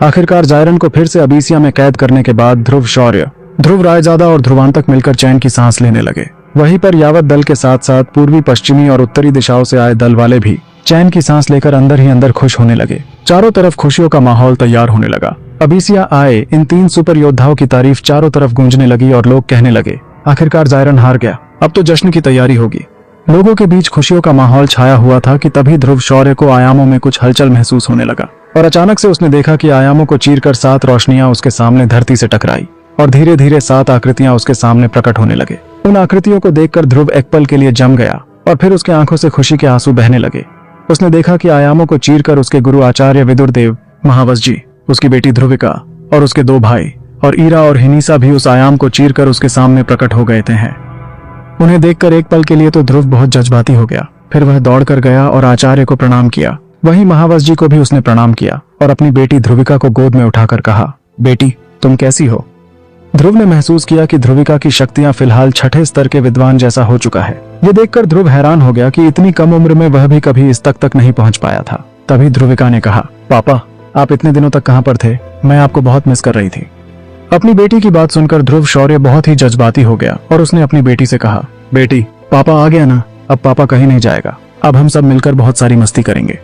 आखिरकार जायरन को फिर से अबीसिया में कैद करने के बाद ध्रुव शौर्य, ध्रुव रायजादा और ध्रुवांतक मिलकर चैन की सांस लेने लगे। वहीं पर यावत दल के साथ साथ पूर्वी, पश्चिमी और उत्तरी दिशाओं से आए दल वाले भी चैन की सांस लेकर अंदर ही अंदर खुश होने लगे। चारों तरफ खुशियों का माहौल तैयार होने लगा। अबीसिया आए इन 3 सुपर योद्धाओं की तारीफ चारों तरफ गूंजने लगी और लोग कहने लगे, आखिरकार जायरन हार गया, अब तो जश्न की तैयारी होगी। लोगों के बीच खुशियों का माहौल छाया हुआ था कि तभी ध्रुव शौर्य को आयामों में कुछ हलचल महसूस होने लगा और अचानक से उसने देखा कि आयामों को चीरकर 7 रोशनियां उसके सामने धरती से टकराई और धीरे धीरे 7 आकृतियां उसके सामने प्रकट होने लगे। उन आकृतियों को देखकर ध्रुव एक पल के लिए जम गया और फिर उसके आंखों से खुशी के आंसू बहने लगे। उसने देखा कि आयामों को चीरकर उसके गुरु आचार्य विदुरदेव, महावस जी, उसकी बेटी ध्रुविका और उसके 2 भाई और ईरा और हिनीसा भी उस आयाम को चीरकर उसके सामने प्रकट हो गए थे। उन्हें देखकर एक पल के लिए तो ध्रुव बहुत जज्बाती हो गया। फिर वह दौड़कर गया और आचार्य को प्रणाम किया। वहीं महावस जी को भी उसने प्रणाम किया और अपनी बेटी ध्रुविका को गोद में उठाकर कहा, बेटी तुम कैसी हो? ध्रुव ने महसूस किया कि ध्रुविका की शक्तियां फिलहाल 6ठे स्तर के विद्वान जैसा हो चुका है। ये देखकर ध्रुव हैरान हो गया कि इतनी कम उम्र में वह भी कभी इस तक नहीं पहुंच पाया था। तभी ध्रुविका ने कहा, पापा आप इतने दिनों तक कहां पर थे? मैं आपको बहुत मिस कर रही थी। अपनी बेटी की बात सुनकर ध्रुव शौर्य बहुत ही जज्बाती हो गया और उसने अपनी बेटी से कहा, बेटी पापा आ गया ना, अब पापा कहीं नहीं जाएगा, अब हम सब मिलकर बहुत सारी मस्ती करेंगे।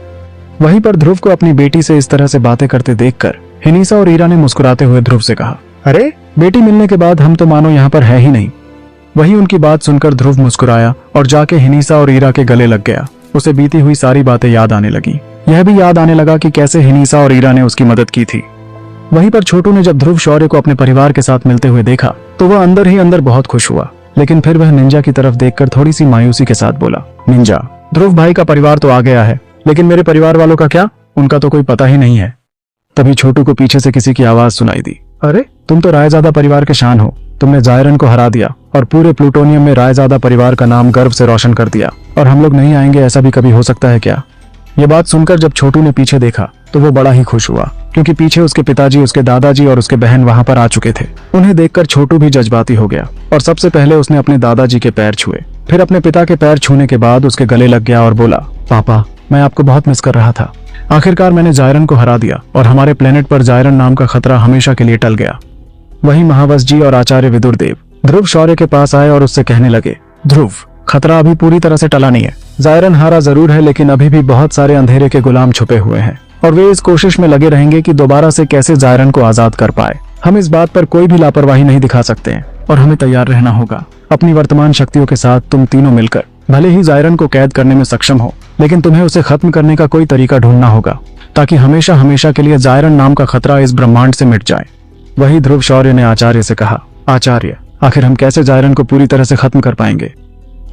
वहीं पर ध्रुव को अपनी बेटी से इस तरह से बातें करते देखकर हिनीसा और ईरा ने मुस्कुराते हुए ध्रुव से कहा, अरे बेटी मिलने के बाद हम तो मानो यहाँ पर है ही नहीं। वहीं उनकी बात सुनकर ध्रुव मुस्कुराया और जाके हिनीसा और ईरा के गले लग गया। उसे बीती हुई सारी बातें याद आने लगी। यह भी याद आने लगा कि कैसे हिनीसा और ईरा ने उसकी मदद की थी। वहीं पर छोटू ने जब ध्रुव शौर्य को अपने परिवार के साथ मिलते हुए देखा तो वह अंदर ही अंदर बहुत खुश हुआ, लेकिन फिर वह निंजा की तरफ देखकर थोड़ी सी मायूसी के साथ बोला, निंजा ध्रुव भाई का परिवार तो आ गया है, लेकिन मेरे परिवार वालों का क्या? उनका तो कोई पता ही नहीं है। तभी छोटू को पीछे से किसी की आवाज सुनाई दी, अरे तुम तो रायजादा परिवार के शान हो, तुमने जायरन को हरा दिया और पूरे प्लूटोनियम में रायजादा परिवार का नाम गर्व से रोशन कर दिया, और हम लोग नहीं आएंगे ऐसा भी कभी हो सकता है क्या? ये बात सुनकर जब छोटू ने पीछे देखा तो वो बड़ा ही खुश हुआ, क्योंकि पीछे उसके पिताजी, उसके दादाजी और उसके बहन वहां पर आ चुके थे। उन्हें देखकर छोटू भी जज्बाती हो गया और सबसे पहले उसने अपने दादाजी के पैर छुए, फिर अपने पिता के पैर छूने के बाद उसके गले लग गया और बोला, पापा मैं आपको बहुत मिस कर रहा था। आखिरकार मैंने जायरन को हरा दिया और हमारे प्लेनेट पर जायरन नाम का खतरा हमेशा के लिए टल गया। वहीं महावस जी और आचार्य विदुरदेव ध्रुव शौर्य के पास आए और उससे कहने लगे, ध्रुव खतरा अभी पूरी तरह से टला नहीं है। जायरन हारा जरूर है, लेकिन अभी भी बहुत सारे अंधेरे के गुलाम छुपे हुए हैं और वे इस कोशिश में लगे रहेंगे कि दोबारा से कैसे जायरन को आजाद कर पाए। हम इस बात पर कोई भी लापरवाही नहीं दिखा सकते हैं और हमें तैयार रहना होगा। अपनी वर्तमान शक्तियों के साथ तुम तीनों मिलकर भले ही जायरन को कैद करने में सक्षम हो, लेकिन तुम्हें उसे खत्म करने का कोई तरीका ढूंढना होगा ताकि हमेशा हमेशा के लिए जायरन नाम का खतरा इस ब्रह्मांड से मिट जाए। वही ध्रुव शौर्य ने आचार्य से कहा, आचार्य आखिर हम कैसे जायरन को पूरी तरह से खत्म कर पाएंगे?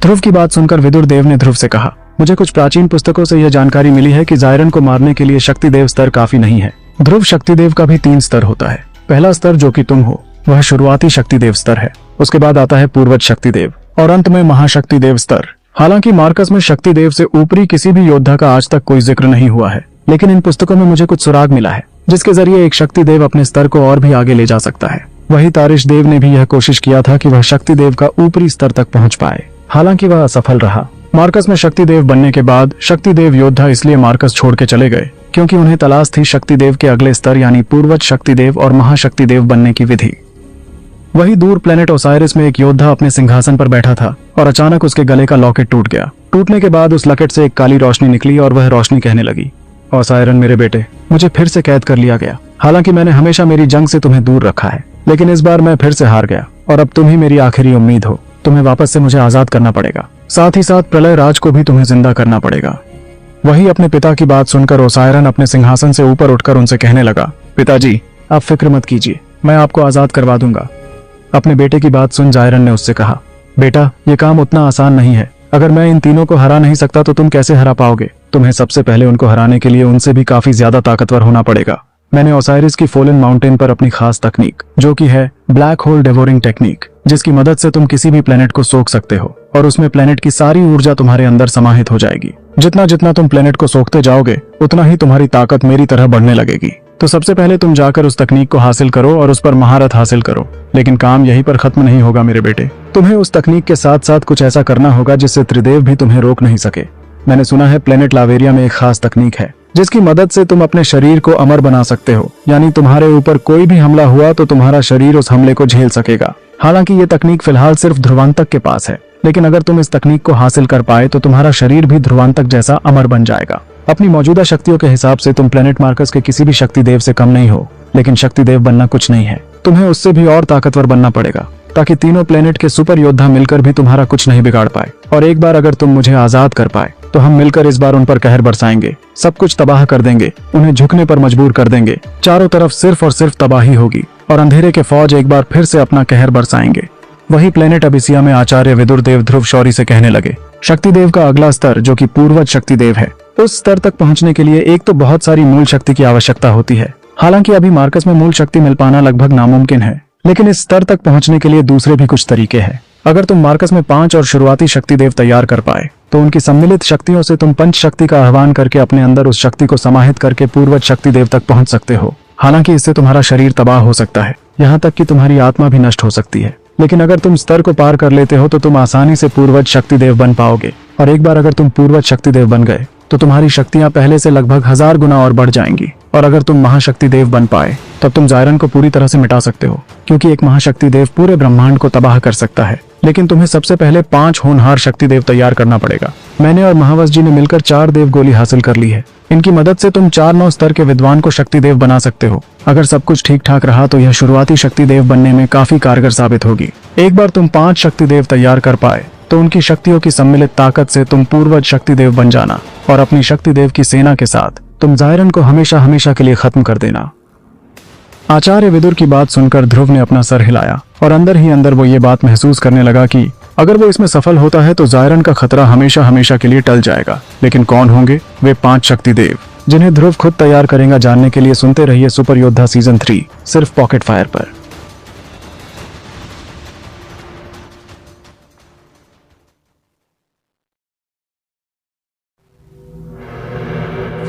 ध्रुव की बात सुनकर विदुरदेव ने ध्रुव से कहा, मुझे कुछ प्राचीन पुस्तकों से यह जानकारी मिली है कि जायरन को मारने के लिए शक्तिदेव स्तर काफी नहीं है। ध्रुव शक्तिदेव का भी 3 स्तर होता है। पहला स्तर जो कि तुम हो वह शुरुआती शक्तिदेव स्तर है, उसके बाद आता है पूर्वज शक्तिदेव और अंत में महाशक्तिदेव स्तर। हालांकि मार्कस में शक्तिदेव से ऊपरी किसी भी योद्धा का आज तक कोई जिक्र नहीं हुआ है, लेकिन इन पुस्तकों में मुझे कुछ सुराग मिला है जिसके जरिए एक शक्तिदेव अपने स्तर को और भी आगे ले जा सकता है। वही तारिश देव ने भी यह कोशिश किया था कि वह शक्तिदेव का ऊपरी स्तर तक पहुंच पाए, हालांकि वह असफल रहा। मार्कस में शक्तिदेव बनने के बाद शक्तिदेव योद्धा इसलिए मार्कस छोड़ के चले गए क्योंकि उन्हें तलाश थी शक्तिदेव के अगले स्तर यानी पूर्वज शक्तिदेव और महाशक्तिदेव बनने की विधि। वही दूर प्लेनेट ओसाइरिस में एक योद्धा अपने सिंहासन पर बैठा था और अचानक उसके गले का लॉकेट टूट गया। टूटने के बाद उस लॉकेट से एक काली रोशनी निकली और वह रोशनी कहने लगी, ओसाइरन मेरे बेटे, मुझे फिर से कैद कर लिया गया। हालांकि मैंने हमेशा मेरी जंग से तुम्हें दूर रखा है, लेकिन इस बार मैं फिर से हार गया और अब तुम ही मेरी आखिरी उम्मीद हो। तुम्हें वापस से मुझे आजाद करना पड़ेगा, साथ ही साथ प्रलय राज को भी तुम्हें जिंदा करना पड़ेगा। वही अपने पिता की बात सुनकर ओसाइरन अपने सिंहासन से ऊपर उठकर उनसे कहने लगा, पिताजी आप फिक्र मत कीजिए, मैं आपको आजाद करवा दूंगा। अपने बेटे की बात सुन जायरन ने उससे कहा, बेटा ये काम उतना आसान नहीं है। अगर मैं इन तीनों को हरा नहीं सकता तो तुम कैसे हरा पाओगे? तुम्हें सबसे पहले उनको हराने के लिए उनसे भी काफी ज्यादा ताकतवर होना पड़ेगा। मैंने ओसाइरिस की फोलन माउंटेन पर अपनी खास तकनीक जो कि है ब्लैक होल डेवोरिंग टेक्निक, जिसकी मदद से तुम किसी भी प्लेनेट को सोख सकते हो और उसमें प्लेनेट की सारी ऊर्जा तुम्हारे अंदर समाहित हो जाएगी। जितना जितना तुम प्लेनेट को सोखते जाओगे उतना ही तुम्हारी ताकत मेरी तरह बढ़ने लगेगी। तो सबसे पहले तुम जाकर उस तकनीक को हासिल करो और उस पर महारत हासिल करो। लेकिन काम यहीं पर खत्म नहीं होगा मेरे बेटे, तुम्हें उस तकनीक के साथ साथ कुछ ऐसा करना होगा जिससे त्रिदेव भी तुम्हें रोक नहीं सके। मैंने सुना है प्लेनेट लावेरिया में एक खास तकनीक है जिसकी मदद से तुम अपने शरीर को अमर बना सकते हो, यानी तुम्हारे ऊपर कोई भी हमला हुआ तो तुम्हारा शरीर उस हमले को झेल सकेगा। हालांकि ये तकनीक फिलहाल सिर्फ ध्रुवांतक के पास है, लेकिन अगर तुम इस तकनीक को हासिल कर पाए तो तुम्हारा शरीर भी ध्रुवांतक जैसा अमर बन जाएगा। अपनी मौजूदा शक्तियों के हिसाब से तुम प्लेनेट मार्कस के किसी भी शक्ति देव से कम नहीं हो, लेकिन शक्ति देव बनना कुछ नहीं है, तुम्हें उससे भी और ताकतवर बनना पड़ेगा, ताकि तीनों प्लेनेट के सुपर योद्धा मिलकर भी तुम्हारा कुछ नहीं बिगाड़ पाए। और एक बार अगर तुम मुझे आजाद कर पाए तो हम मिलकर इस बार उन पर कहर बरसाएंगे, सब कुछ तबाह कर देंगे, उन्हें झुकने पर मजबूर कर देंगे। चारों तरफ सिर्फ और सिर्फ तबाही होगी और अंधेरे के फौज एक बार फिर से अपना कहर बरसाएंगे। वही प्लेनेट अबिसिया में आचार्य विदुर देव ध्रुव शौरी से कहने लगे, शक्ति देव का अगला स्तर जो कि पूर्वज शक्ति देव है, उस स्तर तक पहुंचने के लिए एक तो बहुत सारी मूल शक्ति की आवश्यकता होती है। हालांकि अभी मार्कस में मूल शक्ति मिल पाना लगभग नामुमकिन है, लेकिन इस स्तर तक पहुंचने के लिए दूसरे भी कुछ तरीके हैं। अगर तुम मार्कस में 5 और शुरुआती शक्ति देव तैयार कर पाए तो उनकी सम्मिलित शक्तियों से तुम पंच शक्ति का आह्वान करके अपने अंदर उस शक्ति को समाहित करके पूर्वज शक्ति देव तक पहुंच सकते हो। हालांकि इससे तुम्हारा शरीर तबाह हो सकता है, यहाँ तक कि तुम्हारी आत्मा भी नष्ट हो सकती है, लेकिन अगर तुम स्तर को पार कर लेते हो तो तुम आसानी से पूर्वज शक्ति देव बन पाओगे। और एक बार अगर तुम पूर्वज शक्ति देव बन गए तो तुम्हारी शक्तियां पहले से लगभग 1000 गुना और बढ़ जाएंगी। और अगर तुम महाशक्ति देव बन पाए तब तुम जायरन को पूरी तरह से मिटा सकते हो, क्योंकि एक महाशक्ति देव पूरे ब्रह्मांड को तबाह कर सकता है। लेकिन तुम्हें सबसे पहले 5 होनहार शक्ति देव तैयार करना पड़ेगा। मैंने और महावस जी ने मिलकर 4 देव गोली हासिल कर ली है। इनकी मदद से तुम 4-9 स्तर के विद्वान को शक्ति देव बना सकते हो। अगर सब कुछ ठीक ठाक रहा तो यह शुरुआती शक्ति देव बनने में काफी कारगर साबित होगी। एक बार तुम 5 शक्ति देव तैयार कर पाए तो उनकी शक्तियों की सम्मिलित ताकत से तुम पूर्वज शक्ति देव बन जाना और अपनी शक्ति देव की सेना के साथ तुम जायरन को हमेशा हमेशा के लिए खत्म कर देना। आचार्य विदुर की बात सुनकर ध्रुव ने अपना सर हिलाया और अंदर ही अंदर वो ये बात महसूस करने लगा कि अगर वो इसमें सफल होता है तो जायरन का खतरा हमेशा हमेशा के लिए टल जाएगा। लेकिन कौन होंगे वे 5 शक्ति देव जिन्हें ध्रुव खुद तैयार करेगा? जानने के लिए सुनते रहिए सुपर योद्धा सीजन 3 सिर्फ पॉकेट फायर पर।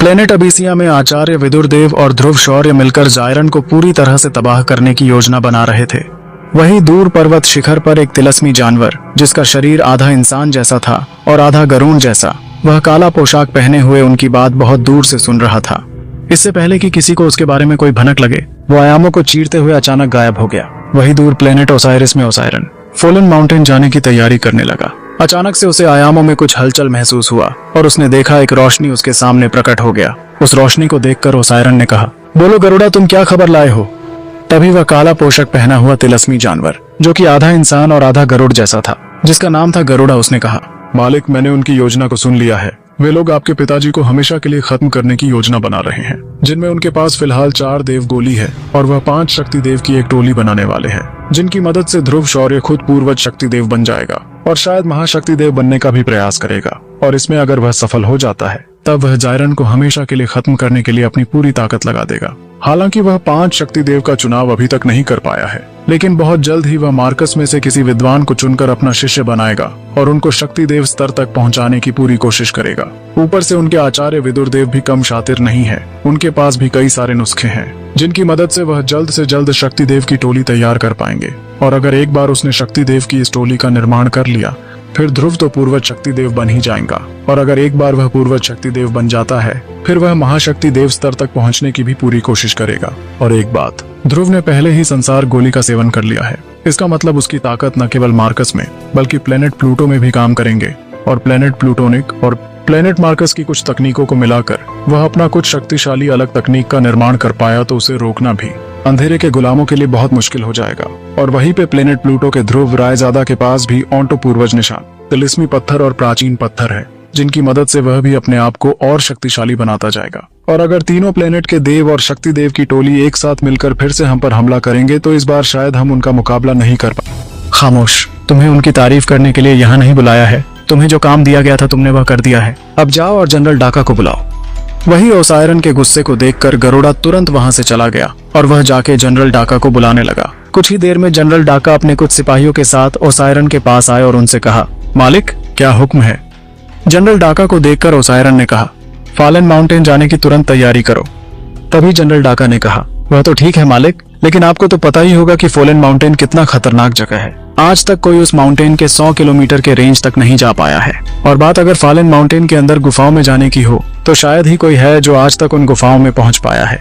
प्लेनेट अबिसिया में आचार्य विदुर देव और ध्रुव शौर्य मिलकर जायरन को पूरी तरह से तबाह करने की योजना बना रहे थे। वहीं दूर पर्वत शिखर पर एक तिलस्मी जानवर जिसका शरीर आधा इंसान जैसा था और आधा गरुड़ जैसा, वह काला पोशाक पहने हुए उनकी बात बहुत दूर से सुन रहा था। इससे पहले कि किसी को उसके बारे में कोई भनक लगे, वो आयामों को चीरते हुए अचानक गायब हो गया। वही दूर प्लेनेट ओसाइरिस में ओसायरन फोलन माउंटेन जाने की तैयारी करने लगा। अचानक से उसे आयामों में कुछ हलचल महसूस हुआ और उसने देखा एक रोशनी उसके सामने प्रकट हो गया। उस रोशनी को देखकर ओसायरन ने कहा, बोलो गरुड़ा, तुम क्या खबर लाए हो? तभी वह काला पोशाक पहना हुआ तिलस्मी जानवर जो कि आधा इंसान और आधा गरुड़ जैसा था, जिसका नाम था गरुड़ा, उसने कहा, मालिक, मैंने उनकी योजना को सुन लिया है। वे लोग आपके पिताजी को हमेशा के लिए खत्म करने की योजना बना रहे हैं, जिनमें उनके पास फिलहाल 4 देव गोली है और वह 5 शक्ति देव की एक टोली बनाने वाले हैं, जिनकी मदद से ध्रुव शौर्य खुद पूर्वज शक्ति देव बन जाएगा और शायद महाशक्ति देव बनने का भी प्रयास करेगा। और इसमें अगर वह सफल हो जाता है तब वह जायरन को हमेशा के लिए खत्म करने के लिए अपनी पूरी ताकत लगा देगा। हालांकि वह 5 शक्ति देव का चुनाव अभी तक नहीं कर पाया है, लेकिन बहुत जल्द ही वह मार्कस में से किसी विद्वान को चुनकर अपना शिष्य बनाएगा और उनको शक्ति देव स्तर तक पहुंचाने की पूरी कोशिश करेगा। ऊपर से उनके आचार्य विदुर देव भी कम शातिर नहीं है, उनके पास भी कई सारे नुस्खे हैं जिनकी मदद से वह जल्द से जल्द शक्ति देव की टोली तैयार कर पाएंगे। और अगर एक बार उसने शक्ति देव की इस टोली का निर्माण कर लिया फिर ध्रुव तो पूर्वज शक्ति देव बन ही जाएगा। और अगर एक बार वह पूर्वज शक्ति देव बन जाता है फिर वह महाशक्ति देव स्तर तक पहुंचने की भी पूरी कोशिश करेगा। और एक बात, ध्रुव ने पहले ही संसार गोली का सेवन कर लिया है। इसका मतलब उसकी ताकत न केवल मार्कस में बल्कि प्लेनेट प्लूटो में भी काम करेंगे। और प्लेनेट प्लूटोनिक और प्लेनेट मार्कस की कुछ तकनीकों को मिलाकर वह अपना कुछ शक्तिशाली अलग तकनीक का निर्माण कर पाया तो उसे रोकना भी अंधेरे के गुलामों के लिए बहुत मुश्किल हो जाएगा। और वहीं पे प्लेनेट प्लूटो के ध्रुव रायजादा के पास भी ऑन्टो पूर्वज निशान, तिलिस्मी पत्थर और प्राचीन पत्थर है, जिनकी मदद से वह भी अपने आप को और शक्तिशाली बनाता जाएगा। और अगर तीनों प्लेनेट के देव और शक्ति देव की टोली एक साथ मिलकर फिर से हम पर हमला करेंगे तो इस बार शायद हम उनका मुकाबला नहीं कर पाए। खामोश, तुम्हें उनकी तारीफ करने के लिए यहाँ नहीं बुलाया है। तुम्हें जो काम दिया गया था तुमने वह कर दिया है। अब जाओ और जनरल डाका को बुलाओ। वही ओसायरन के गुस्से को देखकर गरुड़ा तुरंत वहां से चला गया और वह जाके जनरल डाका को बुलाने लगा। कुछ ही देर में जनरल डाका अपने कुछ सिपाहियों के साथ ओसायरन के पास आए और उनसे कहा, मालिक, क्या हुक्म है? जनरल डाका को देखकर ओसायरन ने कहा, फॉलन माउंटेन जाने की तुरंत तैयारी करो। तभी जनरल डाका ने कहा, वह तो ठीक है मालिक, लेकिन आपको तो पता ही होगा कि फॉलन माउंटेन कितना खतरनाक जगह है। आज तक कोई उस माउंटेन के 100 किलोमीटर के रेंज तक नहीं जा पाया है। और बात अगर फॉलन माउंटेन के अंदर गुफाओं में जाने की हो तो शायद ही कोई है जो आज तक उन गुफाओं में पहुंच पाया है।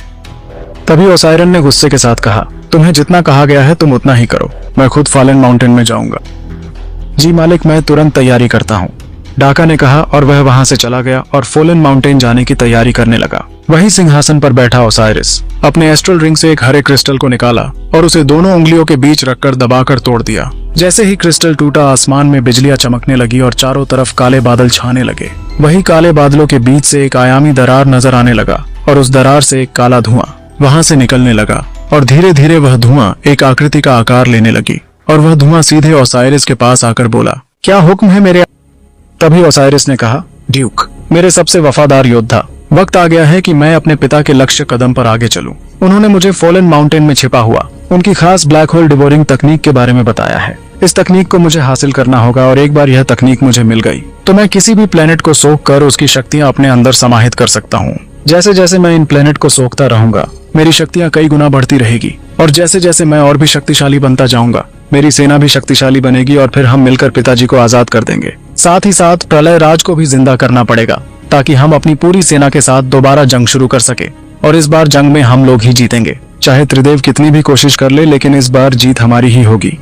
तभी ओसायरन ने गुस्से के साथ कहा, तुम्हें जितना कहा गया है तुम उतना ही करो, मैं खुद फॉलन माउंटेन में जाऊंगा। जी मालिक, मैं तुरंत तैयारी करता हूँ, डाका ने कहा और वह वहां से चला गया और फॉलन माउंटेन जाने की तैयारी करने लगा। वही सिंहासन पर बैठा ओसाइरिस अपने एस्ट्रल रिंग से एक हरे क्रिस्टल को निकाला और उसे दोनों उंगलियों के बीच रखकर दबाकर तोड़ दिया। जैसे ही क्रिस्टल टूटा, आसमान में बिजलियां चमकने लगी और चारों तरफ काले बादल छाने लगे। वही काले बादलों के बीच से एक आयामी दरार नजर आने लगा और उस दरार से एक काला धुआं वहां से निकलने लगा और धीरे धीरे वह धुआं एक आकृति का आकार लेने लगी और वह धुआं सीधे ओसाइरिस के पास आकर बोला, क्या हुक्म है मेरे? तभी ओसाइरिस ने कहा, ड्यूक, मेरे सबसे वफादार योद्धा, वक्त आ गया है कि मैं अपने पिता के लक्ष्य कदम पर आगे चलूं। उन्होंने मुझे फॉलन माउंटेन में छिपा हुआ उनकी खास ब्लैक होल डिवोरिंग तकनीक के बारे में बताया है। इस तकनीक को मुझे हासिल करना होगा और एक बार यह तकनीक मुझे मिल गई तो मैं किसी भी प्लेनेट को सोख कर उसकी शक्तियां अपने अंदर समाहित कर सकता हूँ। जैसे जैसे मैं इन प्लेनेट को सोखता रहूंगा, मेरी शक्तियां कई गुना बढ़ती रहेगी और जैसे जैसे मैं और भी शक्तिशाली बनता जाऊंगा, मेरी सेना भी शक्तिशाली बनेगी और फिर हम मिलकर पिताजी को आजाद कर देंगे। साथ ही साथ प्रलय राज को भी जिंदा करना पड़ेगा ताकि हम अपनी पूरी सेना के साथ दोबारा जंग शुरू कर सके और इस बार जंग में हम लोग ही जीतेंगे। चाहे त्रिदेव कितनी भी कोशिश कर ले, लेकिन इस बार जीत हमारी ही होगी।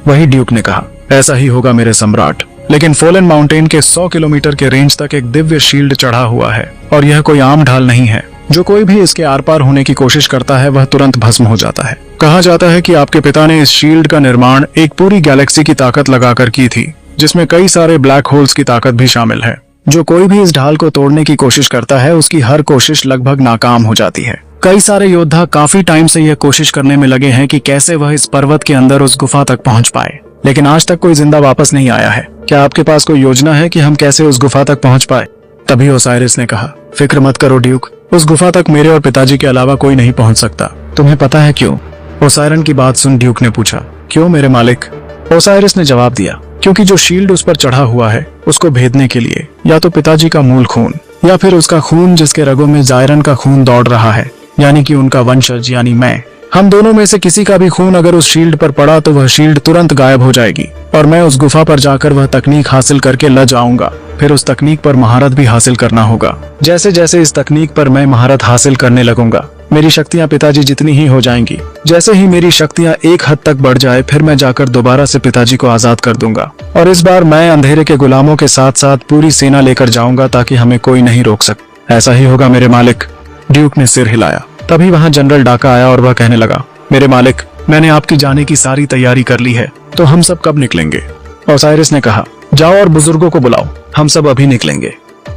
वही ड्यूक ने कहा, ऐसा ही होगा मेरे सम्राट, लेकिन फॉलन माउंटेन के 100 किलोमीटर के रेंज तक एक दिव्य शील्ड चढ़ा हुआ है और यह कोई आम ढाल नहीं है। जो कोई भी इसके आर पार होने की कोशिश करता है वह तुरंत भस्म हो जाता है। कहा जाता है कि आपके पिता ने इस शील्ड का निर्माण एक पूरी गैलेक्सी की ताकत लगाकर की थी, जिसमें कई सारे ब्लैक होल्स की ताकत भी शामिल है। जो कोई भी इस ढाल को तोड़ने की कोशिश करता है, उसकी हर कोशिश लगभग नाकाम हो जाती है। कई सारे योद्धा काफी टाइम से यह कोशिश करने में लगे हैं कि कैसे वह इस पर्वत के अंदर उस गुफा तक पहुंच पाए, लेकिन आज तक कोई जिंदा वापस नहीं आया है। क्या आपके पास कोई योजना है कि हम कैसे उस गुफा तक पहुंच पाए? तभी ओसाइरिस ने कहा, फिक्र मत करो ड्यूक, उस गुफा तक मेरे और पिताजी के अलावा कोई नहीं पहुंच सकता। तुम्हें पता है क्यों? ओसायरन की बात सुन ड्यूक ने पूछा। क्यों मेरे मालिक? ओसाइरिस ने जवाब दिया, क्योंकि जो शील्ड उस पर चढ़ा हुआ है उसको भेदने के लिए या तो पिताजी का मूल खून या फिर उसका खून जिसके रगों में जायरन का खून दौड़ रहा है, यानी कि उनका वंशज यानी मैं, हम दोनों में से किसी का भी खून अगर उस शील्ड पर पड़ा तो वह शील्ड तुरंत गायब हो जाएगी और मैं उस गुफा पर जाकर वह तकनीक हासिल करके ल जाऊंगा। फिर उस तकनीक पर महारत भी हासिल करना होगा। जैसे जैसे इस तकनीक पर मैं महारत हासिल करने लगूंगा, मेरी शक्तियां पिताजी जितनी ही हो जाएंगी। जैसे ही मेरी शक्तियां एक हद तक बढ़ जाए, फिर मैं जाकर दोबारा से पिताजी को आजाद कर दूंगा और इस बार मैं अंधेरे के गुलामों के साथ साथ पूरी सेना लेकर जाऊंगा ताकि हमें कोई नहीं रोक सके। ऐसा ही होगा मेरे मालिक। ड्यूक ने सिर हिलाया। तभी वहां जनरल डाका आया और वह कहने लगा, मेरे मालिक, मैंने आपकी जाने की सारी तैयारी कर ली है, तो हम सब कब निकलेंगे? ओसाइरिस ने कहा, जाओ और बुजुर्गों को बुलाओ, हम सब अभी निकलेंगे।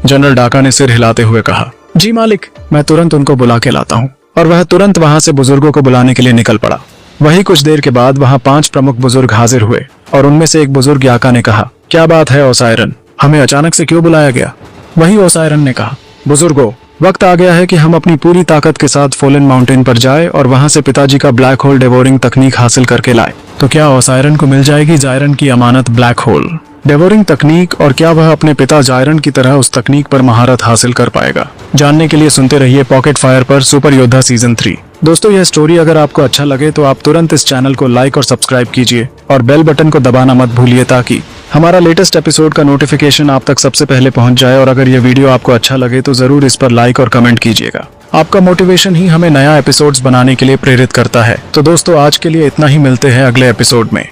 जनरल डाका ने सिर हिलाते हुए कहा, जी मालिक, मैं तुरंत उनको बुला के लाता हूँ। और वह तुरंत वहां से बुजुर्गों को बुलाने के लिए निकल पड़ा। वही कुछ देर के बाद वहां 5 प्रमुख बुजुर्ग हाजिर हुए और उनमें से एक बुजुर्ग याका ने कहा, क्या बात है ओसायरन, हमें अचानक से क्यों बुलाया गया? वही ओसायरन ने कहा, बुजुर्गों, वक्त आ गया है कि हम अपनी पूरी ताकत के साथ फॉलन माउंटेन पर जाए और वहां से पिताजी का ब्लैक होल डेवोरिंग तकनीक हासिल करके लाए। तो क्या ओसायरन को मिल जाएगी जायरन की अमानत ब्लैक होल डेवोरिंग तकनीक, और क्या वह अपने पिता जायरन की तरह उस तकनीक पर महारत हासिल कर पाएगा? जानने के लिए सुनते रहिए पॉकेट फायर पर सुपर योद्धा सीजन 3। दोस्तों, यह स्टोरी अगर आपको अच्छा लगे तो आप तुरंत इस चैनल को लाइक और सब्सक्राइब कीजिए और बेल बटन को दबाना मत भूलिए ताकि हमारा लेटेस्ट एपिसोड का नोटिफिकेशन आप तक सबसे पहले पहुंच जाए। और अगर ये वीडियो आपको अच्छा लगे तो जरूर इस पर लाइक और कमेंट कीजिएगा। आपका मोटिवेशन ही हमें नया एपिसोड्स बनाने के लिए प्रेरित करता है। तो दोस्तों, आज के लिए इतना ही, मिलते हैं अगले एपिसोड में।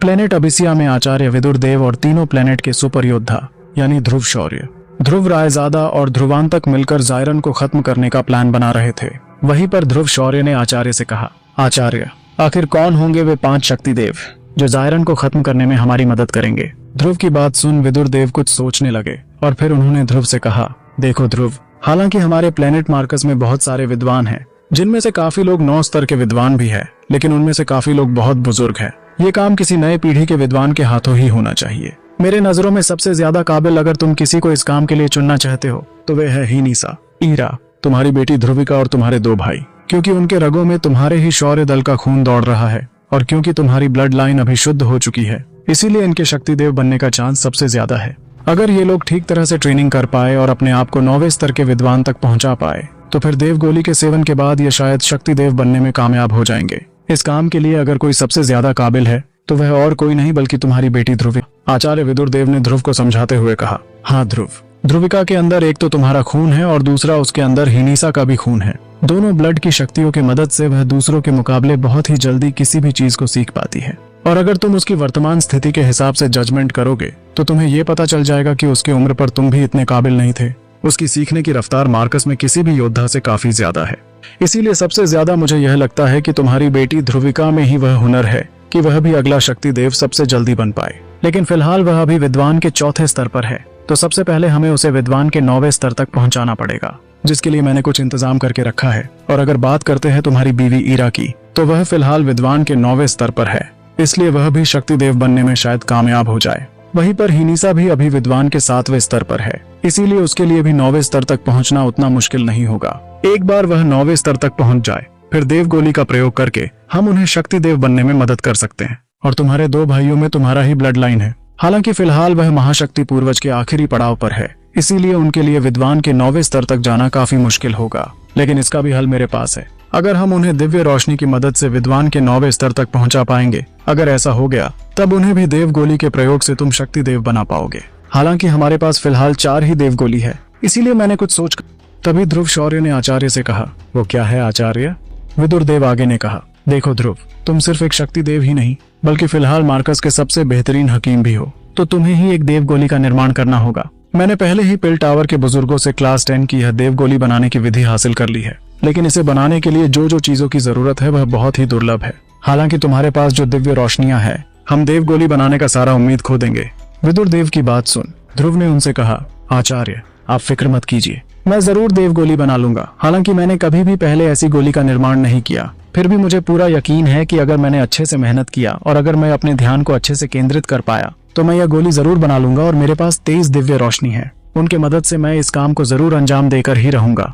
प्लेनेट अबिसिया में आचार्य विदुर देव और तीनों प्लेनेट के सुपर योद्धा यानी ध्रुव शौर्य, ध्रुव रायजादा और ध्रुवांतक मिलकर जायरन को खत्म करने का प्लान बना रहे थे। वहीं पर ध्रुव शौर्य ने आचार्य से कहा, आचार्य, आखिर कौन होंगे वे 5 शक्तिदेव जो जायरन को खत्म करने में हमारी मदद करेंगे? ध्रुव की बात सुन विदुर देव कुछ सोचने लगे और फिर उन्होंने ध्रुव से कहा, देखो ध्रुव, हालांकि हमारे प्लेनेट मार्कस में बहुत सारे विद्वान हैं, जिनमें से काफी लोग 9 स्तर के विद्वान भी है, लेकिन उनमें से काफी लोग बहुत बुजुर्ग हैं। ये काम किसी नए पीढ़ी के विद्वान के हाथों ही होना चाहिए। मेरे नजरों में सबसे ज्यादा काबिल अगर तुम किसी को इस काम के लिए चुनना चाहते हो तो वे है हीनिसा, ईरा, तुम्हारी बेटी ध्रुविका और तुम्हारे 2 भाई, क्योंकि उनके रगों में तुम्हारे ही शौर्य दल का खून दौड़ रहा है और क्योंकि तुम्हारी ब्लड लाइन अभी शुद्ध हो चुकी है, इसीलिए इनके शक्तिदेव बनने का चांस सबसे ज्यादा है। अगर ये लोग ठीक तरह से ट्रेनिंग कर पाए और अपने आप को 9वें स्तर के विद्वान तक पहुंचा पाए तो फिर देवगोली के सेवन के बाद ये शायद शक्तिदेव बनने में कामयाब हो जाएंगे। इस काम के लिए अगर कोई सबसे ज्यादा काबिल है तो वह और कोई नहीं बल्कि तुम्हारी बेटी ध्रुवी। आचार्य विदुर देव ने ध्रुव को समझाते हुए कहा। हाँ ध्रुव, ध्रुविका के अंदर एक तो तुम्हारा खून है और दूसरा उसके अंदर हिनीसा का भी खून है। दोनों ब्लड की शक्तियों की मदद से वह दूसरों के मुकाबले बहुत ही जल्दी किसी भी चीज को सीख पाती है। और अगर तुम उसकी वर्तमान स्थिति के हिसाब से जजमेंट करोगे तो तुम्हें यह पता चल जाएगा कि उसकी उम्र पर तुम भी इतने काबिल नहीं थे। उसकी सीखने की रफ्तार मार्कस में किसी भी योद्धा से काफी ज्यादा है। इसीलिए सबसे ज्यादा मुझे यह लगता है कि तुम्हारी बेटी ध्रुविका में ही वह हुनर है कि वह भी अगला शक्ति देव सबसे जल्दी बन पाए। लेकिन फिलहाल वह अभी विद्वान के चौथे स्तर पर है, तो सबसे पहले हमें उसे विद्वान के 9वें स्तर तक पहुंचाना पड़ेगा, जिसके लिए मैंने कुछ इंतजाम करके रखा है। और अगर बात करते हैं तुम्हारी बीवी ईरा की, तो वह फिलहाल विद्वान के 9वें स्तर पर है, इसलिए वह भी शक्ति देव बनने में शायद कामयाब हो जाए। वहीं पर हिनीसा भी अभी विद्वान के 7वें स्तर पर है, इसीलिए उसके लिए भी 9वें स्तर तक पहुंचना उतना मुश्किल नहीं होगा। एक बार वह 9वें स्तर तक पहुंच जाए, फिर देव गोली का प्रयोग करके हम उन्हें शक्ति देव बनने में मदद कर सकते हैं। और तुम्हारे 2 भाइयों में तुम्हारा ही ब्लड लाइन है। हालांकि फिलहाल वह महाशक्ति पूर्वज के आखिरी पड़ाव पर है, इसीलिए उनके लिए विद्वान के 9वें स्तर तक जाना काफी मुश्किल होगा। लेकिन इसका भी हल मेरे पास है। अगर हम उन्हें दिव्य रोशनी की मदद से विद्वान के 9वें स्तर तक पहुंचा पाएंगे, अगर ऐसा हो गया तब उन्हें भी देव गोली के प्रयोग से तुम शक्ति देव बना पाओगे। हालांकि हमारे पास फिलहाल 4 ही देव गोली है, इसीलिए मैंने कुछ सोच। तभी ध्रुव शौर्य ने आचार्य से कहा। वो क्या है आचार्य? विदुर देव आगे ने कहा, देखो ध्रुव, तुम सिर्फ एक शक्ति देव ही नहीं बल्कि फिलहाल मार्कस के सबसे बेहतरीन हकीम भी हो, तो तुम्हें ही एक देव गोली का निर्माण करना होगा। मैंने पहले ही पिल टावर के बुजुर्गों से क्लास 10 की यह देव गोली बनाने की विधि हासिल कर ली है, लेकिन इसे बनाने के लिए जो जो चीजों की जरूरत है वह बहुत ही दुर्लभ है। हालांकि तुम्हारे पास जो दिव्य रोशनियां हैं, हम देव गोली बनाने का सारा उम्मीद खो देंगे। विदुर देव की बात सुन ध्रुव ने उनसे कहा, आचार्य आप फिक्र मत कीजिए, मैं जरूर देव गोली बना लूंगा। हालांकि मैंने कभी भी पहले ऐसी गोली का निर्माण नहीं किया, फिर भी मुझे पूरा यकीन है कि अगर मैंने अच्छे से मेहनत किया और अगर मैं अपने ध्यान को अच्छे से केंद्रित कर पाया तो मैं यह गोली जरूर बना लूंगा। और मेरे पास 23 दिव्य रोशनी है, उनके मदद से मैं इस काम को जरूर अंजाम देकर ही रहूंगा।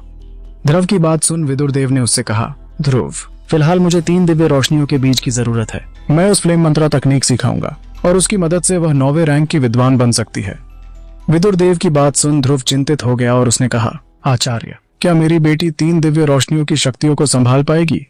ध्रुव की बात सुन विदुर देव ने उससे कहा, ध्रुव फिलहाल मुझे 3 दिव्य रोशनियों के बीज की जरूरत है। मैं उस फ्लेम मंत्रा तकनीक सिखाऊंगा और उसकी मदद से वह 9वें रैंक की विद्वान बन सकती है। विदुर देव की बात सुन ध्रुव चिंतित हो गया और उसने कहा, आचार्य क्या मेरी बेटी 3 दिव्य रोशनियों की शक्तियों को संभाल पाएगी?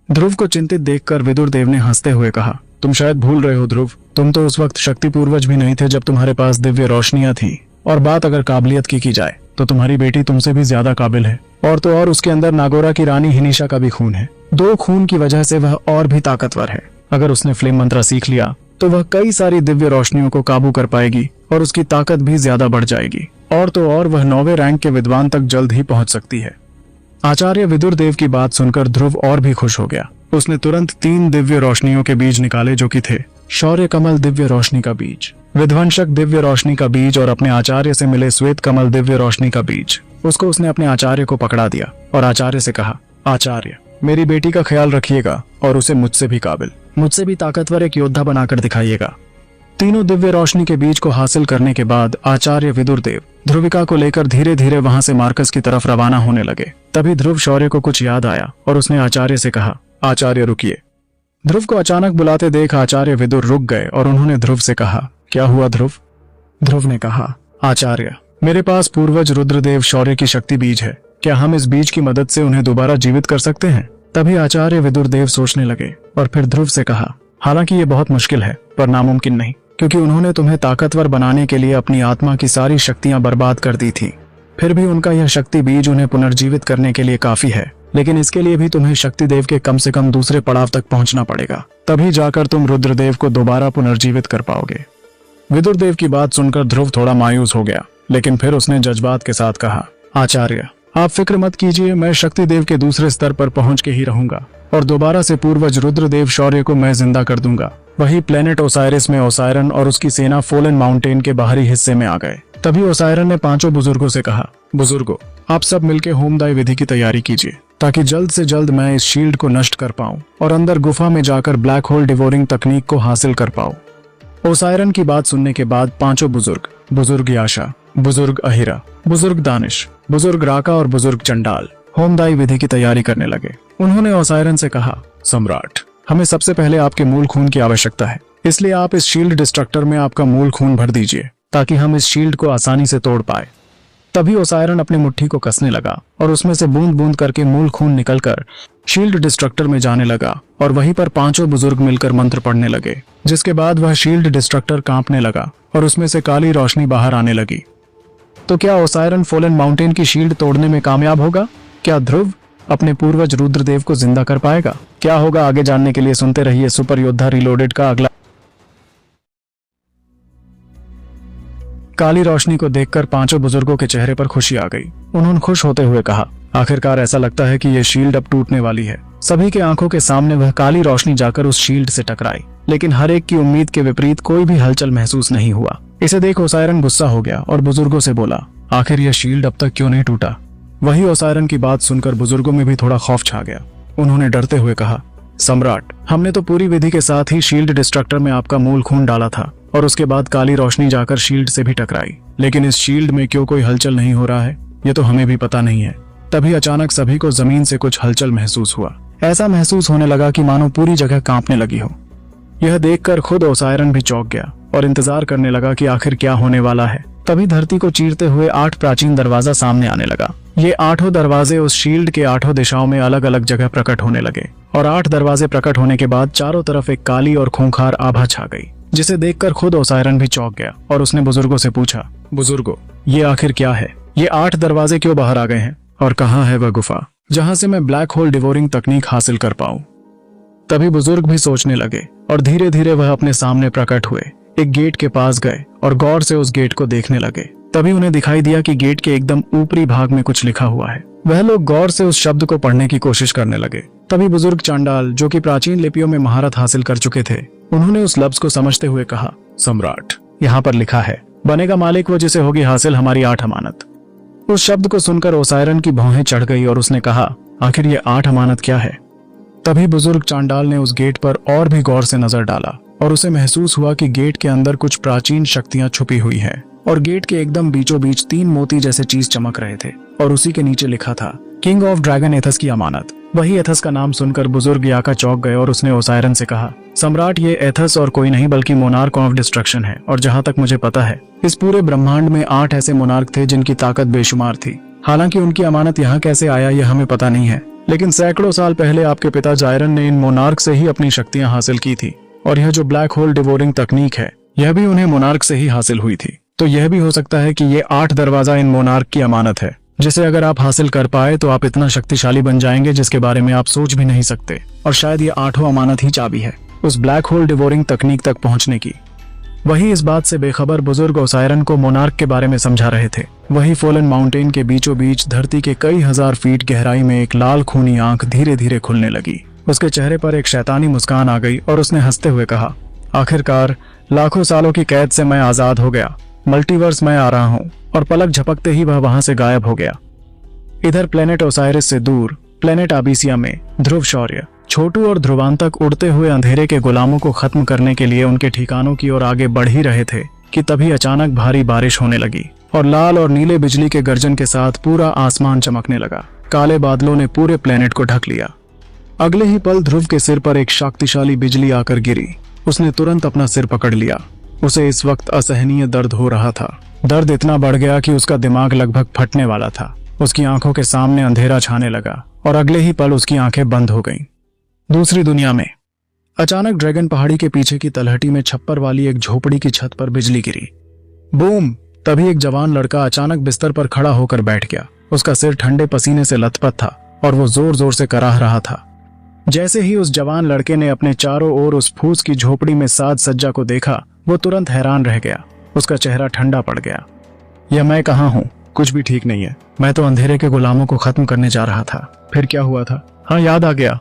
ध्रुव को चिंतित देखकर विदुर देव ने हंसते हुए कहा, तुम शायद भूल रहे हो ध्रुव, तुम तो उस वक्त शक्ति पूर्वज भी नहीं थे जब तुम्हारे पास दिव्य रोशनियां थी। और बात अगर काबिलियत की जाए तो तुम्हारी बेटी तुमसे भी ज्यादा काबिल है। और तो और उसके अंदर नागोरा की रानी हिनीशा का भी खून है। 2 खून की वजह से वह और भी ताकतवर है। अगर उसने फ्लेम मंत्रा सीख लिया तो वह कई सारी दिव्य रोशनियों को काबू कर पाएगी और उसकी ताकत भी ज्यादा बढ़ जाएगी। और तो और वह 9वें रैंक के विद्वान तक जल्द ही पहुंच सकती है। आचार्य विदुर देव की बात सुनकर ध्रुव और भी खुश हो गया। उसने तुरंत 3 दिव्य रोशनियों के बीज निकाले, जो कि थे शौर्य कमल दिव्य रोशनी का बीज, विध्वंसक दिव्य रोशनी का बीज और अपने आचार्य से मिले श्वेत कमल दिव्य रोशनी का बीज। उसको उसने अपने आचार्य को पकड़ा दिया और आचार्य से कहा, आचार्य मेरी बेटी का ख्याल रखिएगा और उसे मुझसे भी काबिल, मुझसे भी ताकतवर एक योद्धा बनाकर दिखाइएगा। तीनों दिव्य रोशनी के बीज को हासिल करने के बाद आचार्य विदुर देव ध्रुविका को लेकर धीरे धीरे वहां से मार्कस की तरफ रवाना होने लगे। तभी ध्रुव शौर्य को कुछ याद आया और उसने आचार्य से कहा, आचार्य रुकिए। ध्रुव को अचानक बुलाते देख आचार्य विदुर रुक गए और उन्होंने ध्रुव से कहा, क्या हुआ ध्रुव? ध्रुव ने कहा, आचार्य मेरे पास पूर्वज रुद्रदेव शौर्य की शक्ति बीज है, क्या हम इस बीज की मदद से उन्हें दोबारा जीवित कर सकते हैं? तभी आचार्य विदुर देव सोचने लगे और फिर ध्रुव से कहा, हालांकि ये बहुत मुश्किल है पर नामुमकिन नहीं, क्योंकि उन्होंने तुम्हें ताकतवर बनाने के लिए अपनी आत्मा की सारी शक्तियां बर्बाद कर दी थी। फिर भी उनका यह शक्ति बीज उन्हें पुनर्जीवित करने के लिए काफी है, लेकिन इसके लिए भी तुम्हें शक्ति देव के कम से कम दूसरे पड़ाव तक पहुंचना पड़ेगा, तभी जाकर तुम रुद्रदेव को दोबारा पुनर्जीवित कर पाओगे। विदुर देव की बात सुनकर ध्रुव थोड़ा मायूस हो गया, लेकिन फिर उसने जज्बात के साथ कहा, आचार्य आप फिक्र मत कीजिए, मैं शक्ति देव के दूसरे स्तर पर पहुंच के ही रहूंगा और दोबारा से पूर्वज रुद्रदेव शौर्य को मैं जिंदा कर दूंगा। वही प्लेनेट ओसाइरिस में ओसायरन और उसकी सेना फोलन माउंटेन के बाहरी हिस्से में आ गए। तभी ओसायरन ने 5 बुजुर्गों से कहा, बुजुर्गों आप सब मिलकर होमदाई विधि की तैयारी कीजिए ताकि जल्द से जल्द मैं इस शील्ड को नष्ट कर पाऊं और अंदर गुफा में जाकर ब्लैक होल डिवोरिंग तकनीक को हासिल कर पाऊं। ओसायरन की बात सुनने के बाद 5 बुजुर्ग, बुजुर्ग याशा, बुजुर्ग अहिरा, बुजुर्ग दानिश, बुजुर्ग राका और बुजुर्ग चंडाल होमदाई विधि की तैयारी करने लगे। उन्होंने ओसायरन से कहा, सम्राट हमें सबसे पहले आपके मूल खून की आवश्यकता है, इसलिए आप इस शील्ड डिस्ट्रक्टर में आपका मूल खून भर दीजिए ताकि हम इस शील्ड को आसानी से तोड़ पाए। तभी ओसायरन अपनी मुट्ठी को कसने लगा और उसमें से बूंद बूंद करके मूल खून निकलकर शील्ड डिस्ट्रक्टर में जाने लगा और वहीं पर 5 बुजुर्ग मिलकर मंत्र पढ़ने लगे, जिसके बाद वह शील्ड डिस्ट्रक्टर कांपने लगा और उसमें से काली रोशनी बाहर आने लगी तो क्या ओसायरन फॉलन माउंटेन की शील्ड तोड़ने में कामयाब होगा? क्या ध्रुव अपने पूर्वज रुद्रदेव को जिंदा कर पाएगा? क्या होगा आगे जानने के लिए सुनते रहिए सुपर योद्धा रिलोडेड का अगला। काली रोशनी को देखकर पांचों बुजुर्गों के चेहरे पर खुशी आ गई। उन्होंने खुश होते हुए कहा, आखिरकार ऐसा लगता है कि ये शील्ड अब टूटने वाली है। सभी के आंखों के सामने वह काली रोशनी जाकर उस शील्ड से टकराई, लेकिन हर एक की उम्मीद के विपरीत कोई भी हलचल महसूस नहीं हुआ। इसे देख ओसायरन गुस्सा हो गया और बुजुर्गों से बोला, आखिर यह शील्ड अब तक क्यों नहीं टूटा? वही ओसायरन की बात सुनकर बुजुर्गों में भी थोड़ा खौफ छा गया। उन्होंने डरते हुए कहा, सम्राट, हमने तो पूरी विधि के साथ ही शील्ड डिस्ट्रक्टर में आपका मूल खून डाला था और उसके बाद काली रोशनी जाकर शील्ड से भी टकराई, लेकिन इस शील्ड में क्यों कोई हलचल नहीं हो रहा है, ये तो हमें भी पता नहीं है। तभी अचानक सभी को जमीन से कुछ हलचल महसूस हुआ। ऐसा महसूस होने लगा कि मानो पूरी जगह कांपने लगी हो। यह देखकर खुद ओसायरन भी चौंक गया और इंतजार करने लगा कि आखिर क्या होने वाला है। तभी धरती को चीरते हुए 8 प्राचीन दरवाजा सामने आने लगा। ये 8 दरवाजे उस शील्ड के 8 दिशाओं में अलग अलग जगह प्रकट होने लगे और 8 दरवाजे प्रकट होने के बाद चारों तरफ एक काली और खूंखार आभा छा गई, जिसे देखकर खुद ओसायरन भी चौंक गया और उसने बुजुर्गों से पूछा, बुजुर्गों, ये आखिर क्या है? ये 8 दरवाजे क्यों बाहर आ गए हैं और कहाँ है वह गुफा जहां से मैं ब्लैक होल डिवोरिंग तकनीक हासिल कर पाऊं? तभी बुजुर्ग भी सोचने लगे और धीरे धीरे वह अपने सामने प्रकट हुए, एक गेट के पास गए और गौर से उस गेट को देखने लगे। तभी उन्हें दिखाई दिया कि गेट के एकदम ऊपरी भाग में कुछ लिखा हुआ है। वह लोग गौर से उस शब्द को पढ़ने की कोशिश करने लगे। तभी बुजुर्ग चांडाल, जो कि प्राचीन लिपियों में महारत हासिल कर चुके थे, उन्होंने उस लफ्ज को समझते हुए कहा, सम्राट, यहाँ पर लिखा है, बनेगा मालिक वो जिसे होगी हासिल हमारी 8 अमानत। उस शब्द को सुनकर ओसायरन की भौहें चढ़ गई और उसने कहा, आखिर ये 8 अमानत क्या है? तभी बुजुर्ग चांडाल ने उस गेट पर और भी गौर से नजर डाला और उसे महसूस हुआ कि गेट के अंदर कुछ प्राचीन शक्तियां छुपी हुई हैं और गेट के एकदम बीचों बीच 3 मोती जैसे चीज चमक रहे थे और उसी के नीचे लिखा था, किंग ऑफ ड्रैगन एथस की अमानत। वही एथस का नाम सुनकर बुजुर्ग याका चौंक गए और उसने ओसायरन से कहा, सम्राट, ये एथस और कोई नहीं बल्कि मोनार्क ऑफ डिस्ट्रक्शन है और जहां तक मुझे पता है इस पूरे ब्रह्मांड में 8 ऐसे मोनार्क थे जिनकी ताकत बेशुमार थी। हालांकि उनकी अमानत यहाँ कैसे आया यह हमें पता नहीं है, लेकिन सैकड़ों साल पहले आपके पिता जायरन ने इन मोनार्क से ही अपनी शक्तियां हासिल की थी और यह जो ब्लैक होल डिवोरिंग तकनीक है यह भी उन्हें मोनार्क से ही हासिल हुई थी। तो यह भी हो सकता है कि ये 8 दरवाजा इन मोनार्क की अमानत है, जिसे अगर आप हासिल कर पाए तो आप इतना शक्तिशाली बन जाएंगे जिसके बारे में आप सोच भी नहीं सकते। और शायद ये 8 अमानत ही चाबी है उस ब्लैक होल डिवोरिंग तकनीक तक पहुंचने की। वही इस बात से बेखबर बुजुर्ग ओसायरन को मोनार्क के बारे में समझा रहे थे। वही फॉलन माउंटेन के बीचों बीच धरती के कई हजार फीट गहराई में एक लाल खूनी आंख धीरे धीरे खुलने लगी। उसके चेहरे पर एक शैतानी मुस्कान आ गई और उसने हंसते हुए कहा, आखिरकार लाखों सालों की कैद से मैं आजाद हो गया। मल्टीवर्स में आ रहा हूँ। और पलक झपकते ही वह वहां से गायब हो गया। इधर प्लेनेट ओसाइरिस से दूर प्लेनेट आबिसिया में ध्रुव शौर्य, छोटू और ध्रुवांतक उड़ते हुए अंधेरे के गुलामों को खत्म करने के लिए उनके ठिकानों की ओर आगे बढ़ ही रहे थे कि तभी अचानक भारी बारिश होने लगी और लाल और नीले बिजली के गर्जन के साथ पूरा आसमान चमकने लगा। काले बादलों ने पूरे प्लेनेट को ढक लिया। अगले ही पल ध्रुव के सिर पर एक शक्तिशाली बिजली आकर गिरी। उसने तुरंत अपना सिर पकड़ लिया। उसे इस वक्त असहनीय दर्द हो रहा था। दर्द इतना बढ़ गया कि उसका दिमाग लगभग फटने वाला था। उसकी आंखों के सामने अंधेरा छाने लगा और अगले ही पल उसकी आंखें बंद हो गईं। दूसरी दुनिया में अचानक ड्रैगन पहाड़ी के पीछे की तलहटी में छप्पर वाली एक झोपड़ी की छत पर बिजली गिरी। बूम! तभी एक जवान लड़का अचानक बिस्तर पर खड़ा होकर बैठ गया। उसका सिर ठंडे पसीने से लथपथ था और वो जोर जोर से कराह रहा था। जैसे ही उस जवान लड़के ने अपने चारों ओर उस फूस की झोपड़ी में साज सज्जा को देखा, वो तुरंत हैरान रह गया। उसका चेहरा ठंडा पड़ गया। यह मैं कहाँ हूँ? कुछ भी ठीक नहीं है। मैं तो अंधेरे के गुलामों को खत्म करने जा रहा था। फिर क्या हुआ था? हाँ, याद आ गया।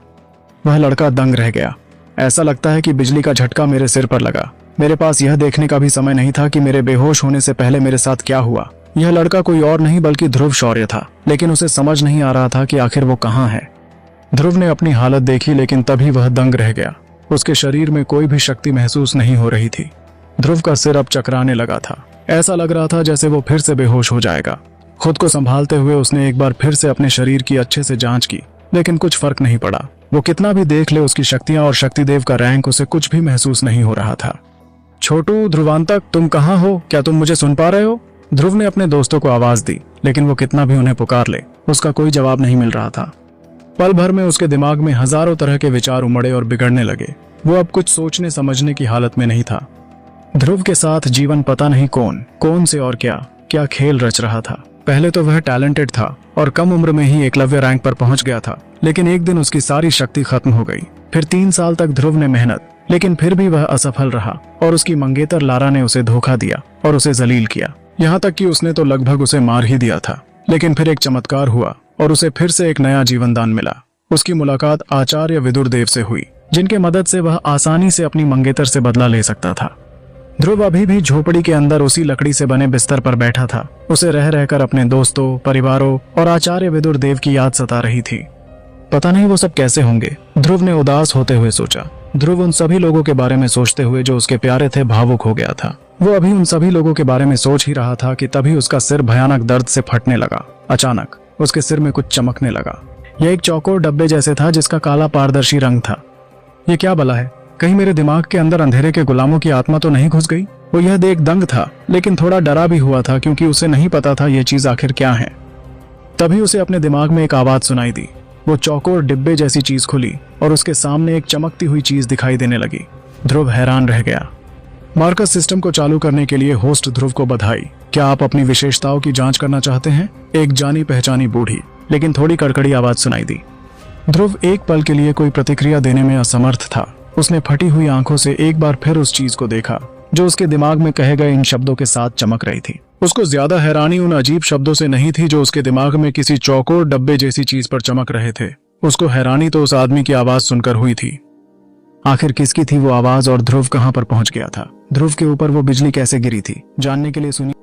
वह लड़का दंग रह गया। ऐसा लगता है कि बिजली का झटका मेरे सिर पर लगा। मेरे पास यह देखने का भी समय नहीं था कि मेरे बेहोश होने से पहले मेरे साथ क्या हुआ। यह लड़का कोई और नहीं बल्कि ध्रुव शौर्य था, लेकिन उसे समझ नहीं आ रहा था कि आखिर वो कहाँ है। ध्रुव ने अपनी हालत देखी, लेकिन तभी वह दंग रह गया। उसके शरीर में कोई भी शक्ति महसूस नहीं हो रही थी। ध्रुव का सिर अब चकराने लगा था। ऐसा लग रहा था जैसे वो फिर से बेहोश हो जाएगा। खुद को संभालते हुए उसने एक बार फिर से अपने शरीर की अच्छे से जांच की, लेकिन कुछ फर्क नहीं पड़ा। वो कितना भी देख ले, उसकी शक्तियां और शक्तिदेव का रैंक उसे कुछ भी महसूस नहीं हो रहा था। छोटू, ध्रुवांतक, तुम कहाँ हो? क्या तुम मुझे सुन पा रहे हो? ध्रुव ने अपने दोस्तों को आवाज दी, लेकिन वो कितना भी उन्हें पुकार ले, उसका कोई जवाब नहीं मिल रहा था। पल भर में उसके दिमाग में हजारों तरह के विचार उमड़े और बिगड़ने लगे। वो अब कुछ सोचने समझने की हालत में नहीं था। ध्रुव के साथ जीवन पता नहीं कौन से और क्या क्या खेल रच रहा था। पहले तो वह टैलेंटेड था और कम उम्र में ही एकलव्य रैंक पर पहुंच गया था, लेकिन एक दिन उसकी सारी शक्ति खत्म हो गई। फिर 3 साल तक ध्रुव ने मेहनत, लेकिन फिर भी वह असफल रहा और उसकी मंगेतर लारा ने उसे धोखा दिया और उसे जलील किया। यहाँ तक कि उसने तो लगभग उसे मार ही दिया था। लेकिन फिर एक चमत्कार हुआ और उसे फिर से एक नया जीवन दान मिला। उसकी मुलाकात आचार्य विदुर देव से हुई, जिनके मदद से वह आसानी से अपनी मंगेतर से बदला ले सकता था। ध्रुव अभी भी झोपड़ी के अंदर उसी लकड़ी से बने बिस्तर पर बैठा था। उसे रह रहकर अपने दोस्तों, परिवारों और आचार्य विदुर देव की याद सता रही थी। पता नहीं वो सब कैसे होंगे, ध्रुव ने उदास होते हुए सोचा। ध्रुव उन सभी लोगों के बारे में सोचते हुए जो उसके प्यारे थे भावुक हो गया था। वो अभी उन सभी लोगों के बारे में सोच ही रहा था कि तभी उसका सिर भयानक दर्द से फटने लगा। अचानक उसके सिर में कुछ चमकने लगा। यह एक चौकोर डब्बे जैसे था जिसका काला पारदर्शी रंग था। ये क्या बला है? कहीं मेरे दिमाग के अंदर अंधेरे के गुलामों की आत्मा तो नहीं घुस गई? वो यह देख दंग था, लेकिन थोड़ा डरा भी हुआ था क्योंकि उसे नहीं पता था यह चीज आखिर क्या है। तभी उसे अपने दिमाग में एक आवाज सुनाई दी। वो चौकोर डिब्बे जैसी चीज खुली और उसके सामने एक चमकती हुई चीज दिखाई देने लगी। ध्रुव हैरान रह गया। मार्कस सिस्टम को चालू करने के लिए होस्ट ध्रुव को बधाई। क्या आप अपनी विशेषताओं की जांच करना चाहते हैं? एक जानी पहचानी बूढ़ी लेकिन थोड़ी कड़कड़ी आवाज सुनाई दी। ध्रुव एक पल के लिए कोई प्रतिक्रिया देने में असमर्थ था। उसने फटी हुई आंखों से एक बार फिर उस चीज को देखा जो उसके दिमाग में कहे गए इन शब्दों के साथ चमक रही थी। उसको ज्यादा हैरानी उन अजीब शब्दों से नहीं थी जो उसके दिमाग में किसी चौकोर डब्बे जैसी चीज पर चमक रहे थे। उसको हैरानी तो उस आदमी की आवाज सुनकर हुई थी। आखिर किसकी थी वो आवाज और ध्रुव कहां पर पहुंच गया था? ध्रुव के ऊपर वो बिजली कैसे गिरी थी? जानने के लिए सुनिए।